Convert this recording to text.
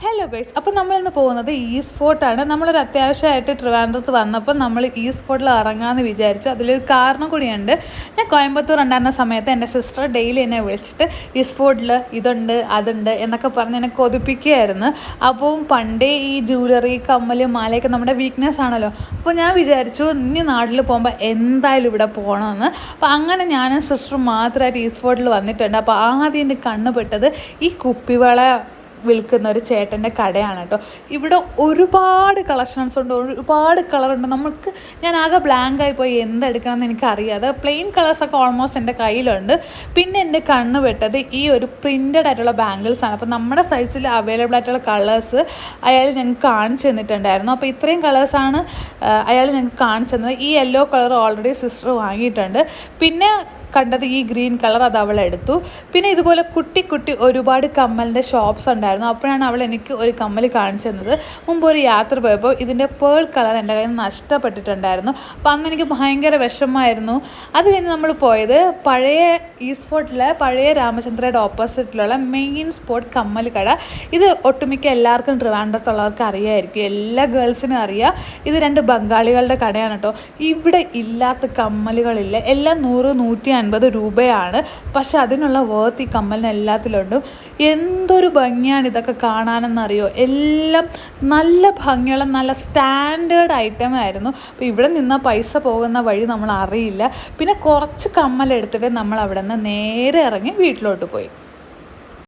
Hello guys, അപ്പോൾ നമ്മളിന്ന് പോകുന്നത് ഈസ്റ്റ് ഫോർട്ടാണ്. നമ്മളൊരു അത്യാവശ്യമായിട്ട് ട്രിവാൻഡ്രത്ത് വന്നപ്പോൾ നമ്മൾ ഈസ്റ്റ് ഫോർട്ടിൽ ഇറങ്ങാമെന്ന് വിചാരിച്ചു. അതിലൊരു കാരണം കൂടിയുണ്ട്. ഞാൻ കോയമ്പത്തൂർ ഉണ്ടായിരുന്ന സമയത്ത് എൻ്റെ സിസ്റ്റർ ഡെയിലി എന്നെ വിളിച്ചിട്ട് ഈസ്റ്റ് ഫോർട്ടിൽ ഇതുണ്ട് അതുണ്ട് എന്നൊക്കെ പറഞ്ഞ് എന്നെ കൊതിപ്പിക്കുകയായിരുന്നു. അപ്പോൾ പണ്ടേ ഈ ജ്വല്ലറി, കമ്മൽ, മാലയൊക്കെ നമ്മുടെ വീക്ക്നെസ് ആണല്ലോ. അപ്പോൾ ഞാൻ വിചാരിച്ചു ഇനി നാട്ടിൽ പോകുമ്പോൾ എന്തായാലും ഇവിടെ പോകണമെന്ന്. അപ്പോൾ അങ്ങനെ ഞാനും സിസ്റ്റർ മാത്രമായിട്ട് ഈസ്റ്റ് ഫോർട്ടിൽ വന്നിട്ടുണ്ട്. അപ്പോൾ ആദ്യം എൻ്റെ കണ്ണ് പെട്ടത് ഈ കുപ്പിവള വിൽക്കുന്ന ഒരു ചേട്ടൻ്റെ കടയാണ് കേട്ടോ. ഇവിടെ ഒരുപാട് കളക്ഷൻസ് ഉണ്ട്, ഒരുപാട് കളറുണ്ട്. നമുക്ക് ഞാൻ ആകെ ബ്ലാങ്കായി പോയി എന്തെടുക്കണം എന്ന് എനിക്കറിയാതെ. പ്ലെയിൻ കളേഴ്സൊക്കെ ഓൾമോസ്റ്റ് എൻ്റെ കയ്യിലുണ്ട്. പിന്നെ എൻ്റെ കണ്ണ് പെട്ടത് ഈ ഒരു പ്രിൻറ്റഡ് ആയിട്ടുള്ള ബാംഗിൾസാണ്. അപ്പോൾ നമ്മുടെ സൈസിൽ അവൈലബിൾ ആയിട്ടുള്ള കളേഴ്സ് അയാൾ ഞങ്ങൾക്ക് കാണിച്ചു തന്നിട്ടുണ്ടായിരുന്നു. അപ്പോൾ ഇത്രയും കളേഴ്സാണ് അയാൾ ഞങ്ങൾക്ക് കാണിച്ചു തന്നത്. ഈ യെല്ലോ കളർ ഓൾറെഡി സിസ്റ്റർ വാങ്ങിയിട്ടുണ്ട്. പിന്നെ കണ്ടത് ഈ ഗ്രീൻ കളർ, അത് അവൾ എടുത്തു. പിന്നെ ഇതുപോലെ കുട്ടി കുട്ടി ഒരുപാട് കമ്മലിൻ്റെ ഷോപ്സ് ഉണ്ടായിരുന്നു. അപ്പോഴാണ് അവൾ എനിക്ക് ഒരു കമ്മൽ കാണിച്ചു തന്നത്. മുമ്പ് ഒരു യാത്ര പോയപ്പോൾ ഇതിൻ്റെ പേൾ കളർ എൻ്റെ കയ്യിൽ നിന്ന് നഷ്ടപ്പെട്ടിട്ടുണ്ടായിരുന്നു. അപ്പോൾ അന്ന് എനിക്ക് ഭയങ്കര വിഷമമായിരുന്നു. അത് കഴിഞ്ഞ് നമ്മൾ പോയത് പഴയ ഈസ്റ്റ് ഫോർട്ടിലെ പഴയ രാമചന്ദ്രയുടെ ഓപ്പോസിറ്റിലുള്ള മെയിൻ സ്പോട്ട് കമ്മൽ കട. ഇത് ഒട്ടുമിക്ക എല്ലാവർക്കും ട്രിവാൻഡ്രത്തുള്ളവർക്ക് അറിയാമായിരിക്കും, എല്ലാ ഗേൾസിനും അറിയാം. ഇത് രണ്ട് ബംഗാളികളുടെ കടയാണ് കേട്ടോ. ഇവിടെ ഇല്ലാത്ത കമ്മലുകളില്ല. എല്ലാം 100-150 രൂപയാണ്. പക്ഷെ അതിനുള്ള വേർത്ത് ഈ കമ്മലിന് എല്ലാത്തിലുണ്ട്. എന്തൊരു ഭംഗിയാണ് ഇതൊക്കെ കാണാനെന്നറിയോ. എല്ലാം നല്ല ഭംഗിയുള്ള നല്ല സ്റ്റാൻഡേർഡ് ഐറ്റം ആയിരുന്നു. അപ്പോൾ ഇവിടെ നിന്ന് പൈസ പോകുന്ന വഴി നമ്മൾ അറിയില്ല. പിന്നെ കുറച്ച് കമ്മലെടുത്തിട്ട് നമ്മൾ അവിടെ നിന്ന് നേരെ ഇറങ്ങി വീട്ടിലോട്ട് പോയി.